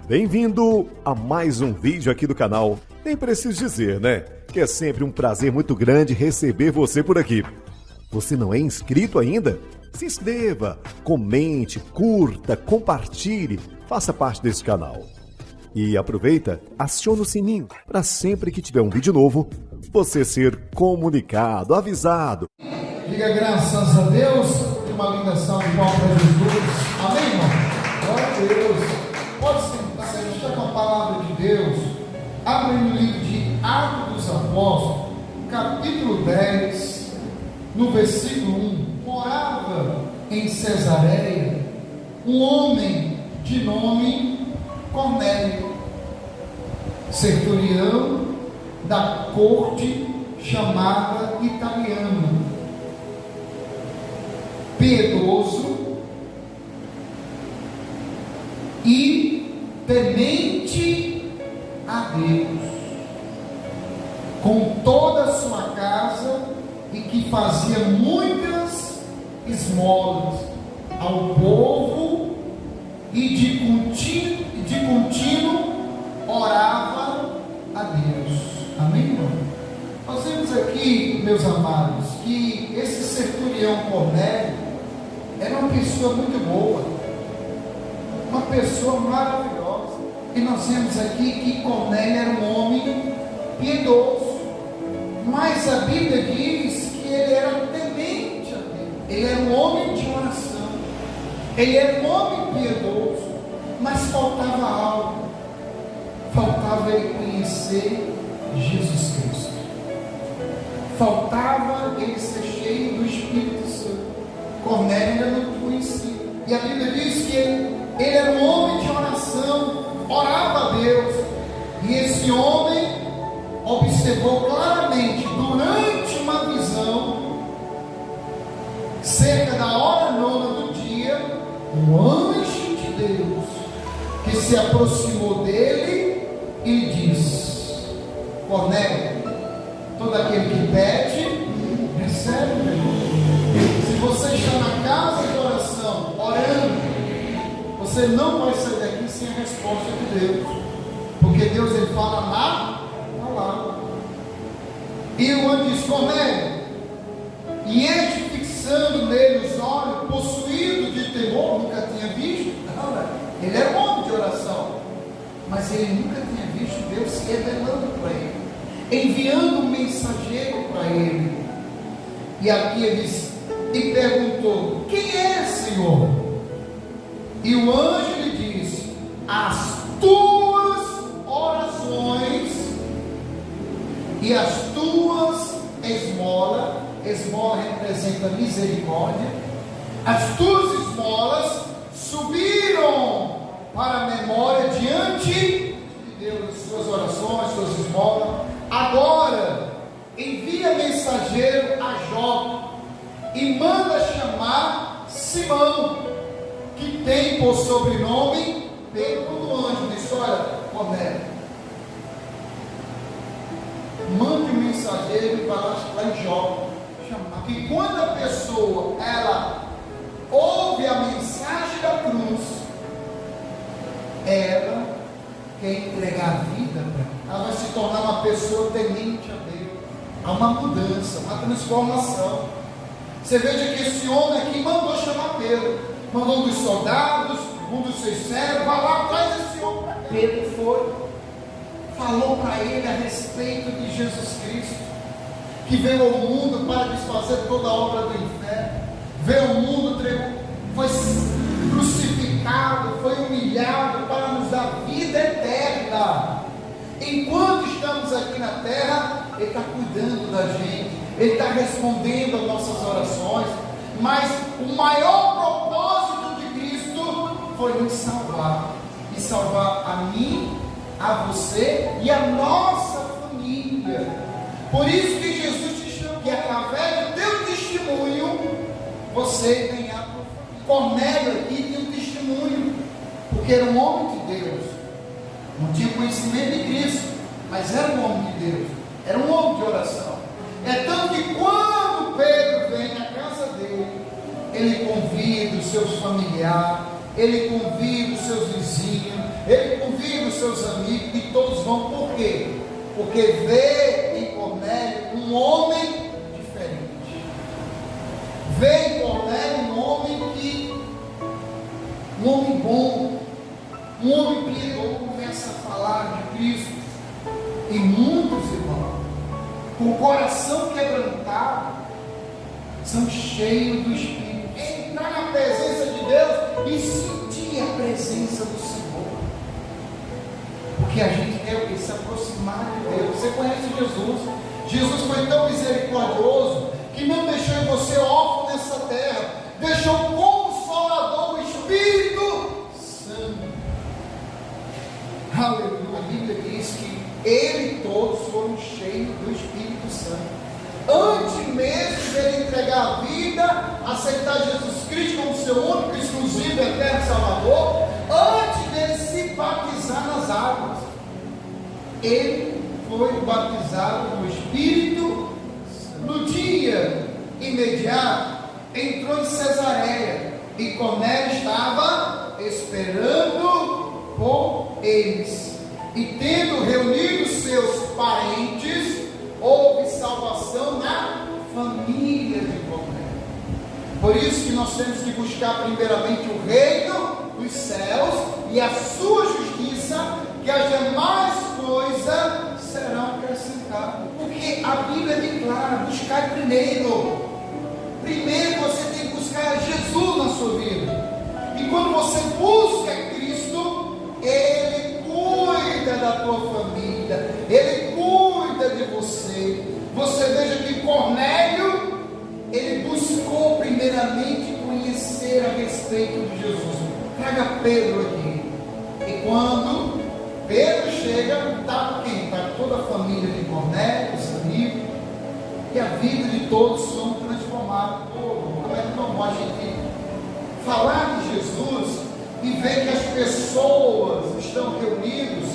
Bem-vindo a mais um vídeo aqui do canal. Nem preciso dizer, né? Que é sempre um prazer muito grande receber você por aqui. Você não é inscrito ainda? Se inscreva, comente, curta, compartilhe, faça parte desse canal. E aproveita, aciona o sininho para sempre que tiver um vídeo novo, você ser comunicado, avisado. Diga graças a Deus, tem uma linda salva de palmas para Jesus. Amém, irmão? Glória a Deus. Pode sentar, se a gente está com a palavra de Deus, abre no livro de Atos dos Apóstolos, capítulo 10, no versículo 1. Morava em Cesareia um homem de nome Cornélio, centurião da corte chamada italiana, piedoso e temente a Deus, com toda a sua casa, e que fazia muitas esmolas ao povo, e de contínuo orava a Deus. Amém, irmão? Nós vemos aqui, meus amados, que esse centurião Cornélio era uma pessoa muito boa, uma pessoa maravilhosa. E nós vemos aqui que Cornélio era um homem piedoso, mas a Bíblia diz que ele era temente a Deus. Ele era um homem de oração, ele era um homem piedoso, mas faltava algo. Faltava ele conhecer Jesus Cristo, faltava ele ser cheio do Espírito Santo. Cornélio ainda não conhecia, e a Bíblia diz que ele era um homem de oração, orava a Deus. E esse homem observou claramente, durante uma visão, cerca da hora 9 do dia, um anjo de Deus que se aproximou dele e lhe disse: Cornélio, todo aquele que pede, recebe. Se você está na casa de oração, orando, você não vai sair daqui sem a resposta de Deus, porque Deus ele fala na palavra. E o anjo diz: Cornélio, e este, fixando nele os olhos, possuído de temor, nunca tinha visto. Ele era um homem de oração, mas ele nunca tinha visto Deus se revelando para ele, enviando um mensageiro para ele. E aqui ele disse, e perguntou: quem é, Senhor? E o anjo lhe disse: as tuas orações e as tuas esmolas, esmola representa misericórdia, as tuas esmolas subiram para a memória diante de Deus, suas orações, suas esmolas. Agora envia mensageiro a Jope e manda chamar Simão, que tem por sobrenome Pedro. Quando o anjo disse: olha, Cornélio, mande um mensageiro para lá em Jope chamar. Que quando a pessoa ela ouve a mensagem da cruz, ela quer entregar a vida para ela. Ela vai se tornar uma pessoa temente a Deus. Há uma mudança, uma transformação. Você veja que esse homem aqui mandou chamar Pedro, mandou um dos soldados, um dos seus servos, vai lá atrás desse homem. Pedro foi, falou para ele a respeito de Jesus Cristo, que veio ao mundo para desfazer toda a obra do inferno, veio ao mundo, foi crucificado, foi humilhado para nos dar vida eterna. Enquanto estamos aqui na terra, Ele está cuidando da gente, Ele está respondendo às nossas orações, mas o maior propósito de Cristo foi nos salvar, e salvar a mim, a você e a nossa família. Por isso que Jesus te chama, que através do teu testemunho, você ganhar por família. Cornélio aqui tem um testemunho, porque era um homem de Deus, não tinha conhecimento de Cristo, mas era um homem de Deus, era um homem de oração. É tanto que quando Pedro vem na casa dele, ele convida os seus familiares, ele convida os seus vizinhos, ele convida transforma. Por quê? Porque vê em Cornélio um homem diferente. Vê em Cornélio um homem bom, um homem piedoso. Começa a falar de Cristo. E muitos irmãos, com o coração quebrantado, são cheios do Espírito. Entrar na presença de Deus e sentir a presença do Senhor. Porque a gente quer o quê? Se aproximar de Deus. Você conhece Jesus? Jesus foi tão misericordioso que não deixou você órfão nessa terra. Deixou o Consolador, o Espírito Santo. Aleluia. A Bíblia diz que ele e todos foram cheios do Espírito Santo. Antes mesmo de ele entregar a vida, aceitar Jesus Cristo como seu único, exclusivo, eterno Salvador, antes dele se batizar nas águas, ele foi batizado no Espírito Santo. No dia imediato, entrou em Cesareia, e Cornélio estava esperando por eles. E tendo reunido seus parentes, houve salvação na família de Cornélio. Por isso que nós temos que buscar primeiramente o reino dos céus e a sua justiça, que as demais coisas serão acrescentadas. Porque a Bíblia declara: buscar primeiro. Primeiro você tem que buscar Jesus na sua vida. E quando você busca Cristo, Ele cuida da tua família, Ele cuida de você. Você veja que Cornélio, ele buscou primeiramente conhecer a respeito de Jesus. Traga Pedro aqui. E quando Pedro chega, está quem? Está toda a família de Cornélio, os amigos, e a vida de todos são transformados. Como é bom a gente falar de Jesus e ver que as pessoas estão reunidas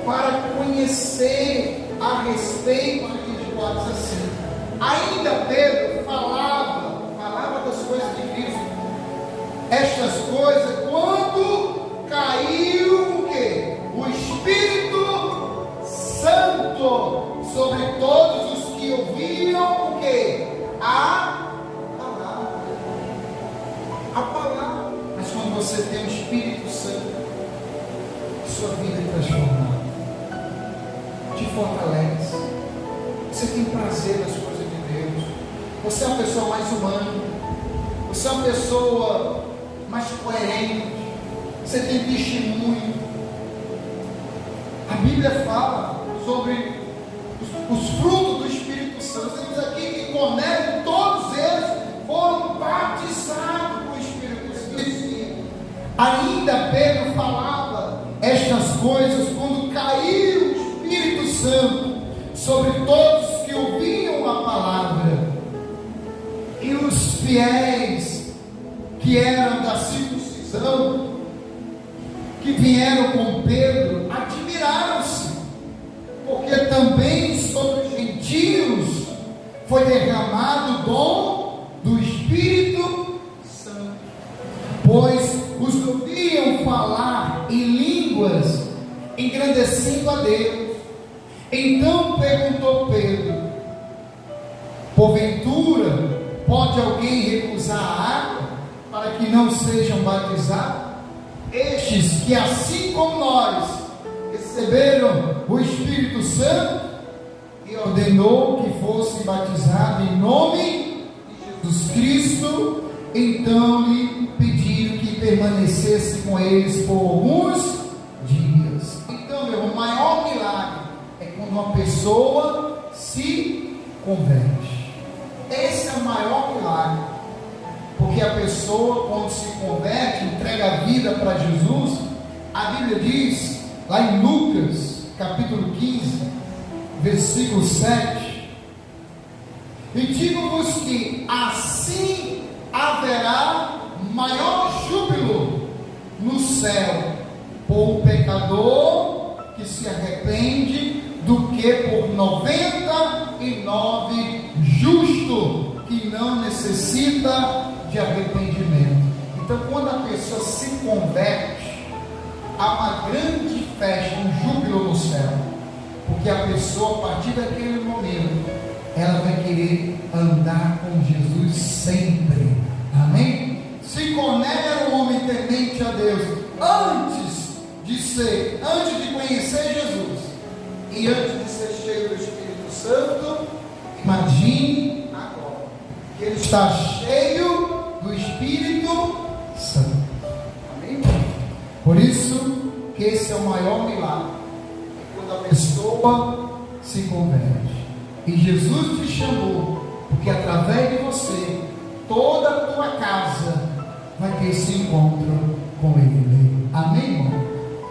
para conhecer a respeito de Deus. Assim, ainda Pedro falava das coisas de Cristo. Estas coisas, quando caiu o quê? O Espírito Santo sobre todos os que ouviam o quê? A palavra. Mas quando você tem o Espírito Santo, sua vida é transformada, te fortalece, você tem prazer nas coisas de Deus, você é uma pessoa mais humana, você é uma pessoa mais coerente, você tem testemunho. A Bíblia fala sobre os frutos do Espírito Santo. Nós temos aqui que Cornélio, todos eles foram batizados com o Espírito Santo. Ainda Pedro falava estas coisas quando caiu o Espírito Santo sobre todos que ouviam a palavra. E os fiéis que eram da circuncisão, que vieram com Pedro, admiraram-se, porque também sobre os gentios foi derramado o dom do Espírito Santo, pois os ouviam falar em línguas, engrandecendo a Deus. Então perguntou Pedro: porventura pode alguém recusar a água para que não sejam batizados? Estes que, assim como nós, receberam o Espírito Santo, e ordenou que fosse batizado em nome de Jesus Cristo. Então lhe pediram que permanecesse com eles por alguns dias. Então, meu irmão, o maior milagre é quando uma pessoa se converte. Esse é o maior milagre, porque a pessoa, quando se converte, entrega a vida para Jesus. A Bíblia diz lá em Lucas capítulo 15, versículo 7: e digo-vos que assim haverá maior júbilo no céu por um pecador que se arrepende do que por 99 justo que não necessita de arrependimento. Então, quando a pessoa se converte, há uma grande festa, um júbilo no céu. Porque a pessoa, a partir daquele momento, ela vai querer andar com Jesus sempre. Amém? Se Cornélio era um homem temente a Deus, antes de conhecer Jesus e antes de ser cheio do Espírito Santo, imagine agora que ele está cheio do Espírito Santo. Amém? Por isso que esse é o maior milagre, quando a pessoa se converte. E Jesus te chamou, porque através de você, toda a tua casa vai ter esse encontro com Ele. Amém, irmão?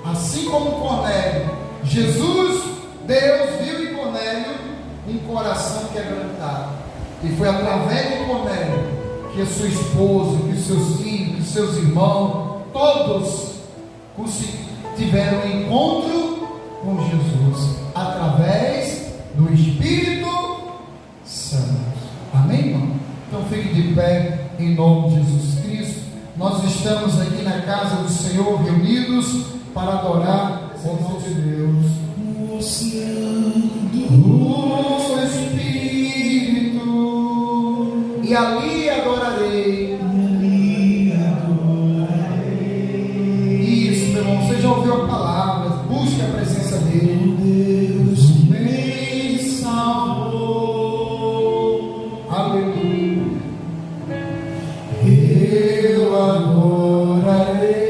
Assim como Cornélio, Deus viu em Cornélio um coração quebrantado. E foi através de Cornélio que a sua esposa, que os seus filhos, que os seus irmãos, todos tiveram um encontro com Jesus, através do Espírito Santo. Amém, irmão? Então fique de pé em nome de Jesus Cristo. Nós estamos aqui na casa do Senhor, reunidos para adorar o nosso Deus. O Espírito, e ali adorarei. Isso, meu irmão, você já ouviu a palavra, busque a presença dele. Deus me salvou. Aleluia. Eu adorarei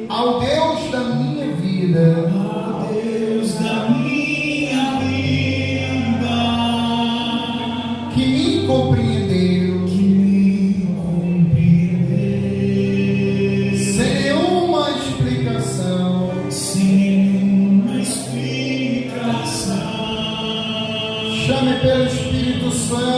ao Deus da minha vida, ao Deus da minha vida, que me compreendeu, sem nenhuma explicação, chame pelo Espírito Santo.